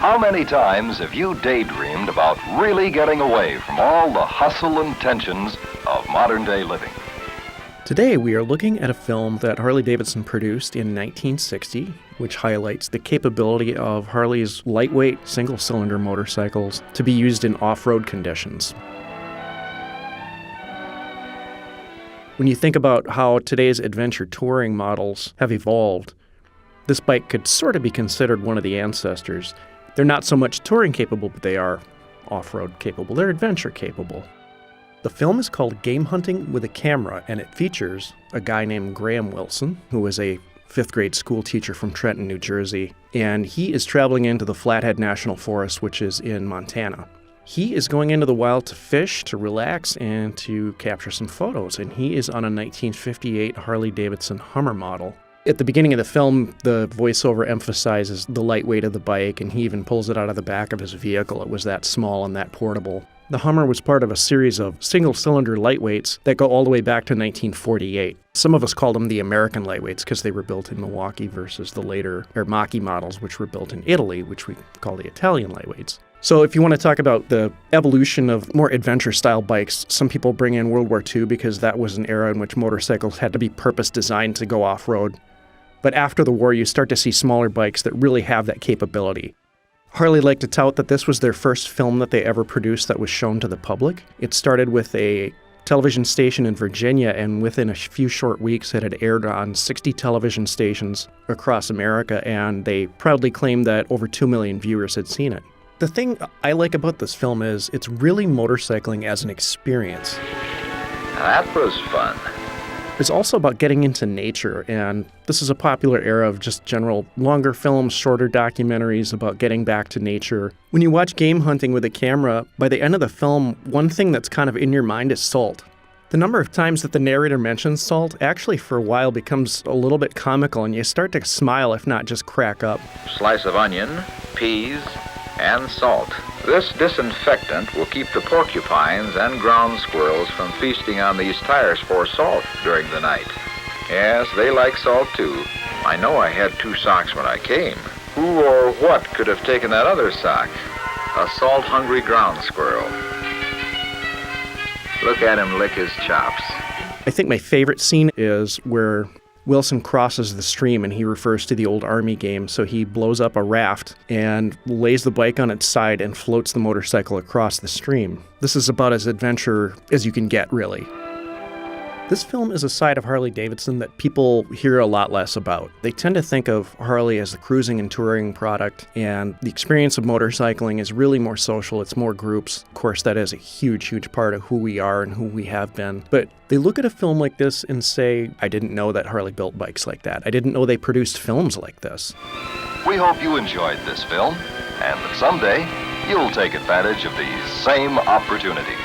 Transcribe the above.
How many times have you daydreamed about really getting away from all the hustle and tensions of modern-day living? Today we are looking at a film that Harley-Davidson produced in 1960, which highlights the capability of Harley's lightweight single-cylinder motorcycles to be used in off-road conditions. When you think about how today's adventure touring models have evolved, this bike could sort of be considered one of the ancestors. They're not so much touring capable, but they are off-road capable. They're adventure capable. The film is called Game Hunting with a Camera, and it features a guy named Graham Wilson, who is a fifth grade school teacher from Trenton, New Jersey, and he is traveling into the Flathead National Forest, which is in Montana. He is going into the wild to fish, to relax, and to capture some photos, and he is on a 1958 Harley-Davidson Hummer model. At the beginning of the film, the voiceover emphasizes the lightweight of the bike, and he even pulls it out of the back of his vehicle. It was that small and that portable. The Hummer was part of a series of single-cylinder lightweights that go all the way back to 1948. Some of us call them the American lightweights because they were built in Milwaukee versus the later Ermacchi models, which were built in Italy, which we call the Italian lightweights. So if you want to talk about the evolution of more adventure-style bikes, some people bring in World War II because that was an era in which motorcycles had to be purpose-designed to go off-road. But after the war, you start to see smaller bikes that really have that capability. Harley liked to tout that this was their first film that they ever produced that was shown to the public. It started with a television station in Virginia, and within a few short weeks it had aired on 60 television stations across America, and they proudly claimed that over 2 million viewers had seen it. The thing I like about this film is it's really motorcycling as an experience. That was fun. It's also about getting into nature, and this is a popular era of just general longer films, shorter documentaries about getting back to nature. When you watch Game Hunting with a Camera, by the end of the film, one thing that's kind of in your mind is salt. The number of times that the narrator mentions salt actually for a while becomes a little bit comical, and you start to smile, if not just crack up. Slice of onion, peas, and salt. This disinfectant will keep the porcupines and ground squirrels from feasting on these tires for salt during the night. Yes, they like salt too. I know I had 2 socks when I came. Who or what could have taken that other sock? A salt-hungry ground squirrel. Look at him lick his chops. I think my favorite scene is where Wilson crosses the stream, and he refers to the old Army game, so he blows up a raft and lays the bike on its side and floats the motorcycle across the stream. This is about as adventure as you can get, really. This film is a side of Harley-Davidson that people hear a lot less about. They tend to think of Harley as the cruising and touring product, and the experience of motorcycling is really more social. It's more groups. Of course, that is a huge, huge part of who we are and who we have been. But they look at a film like this and say, I didn't know that Harley built bikes like that. I didn't know they produced films like this. We hope you enjoyed this film, and that someday you'll take advantage of these same opportunities.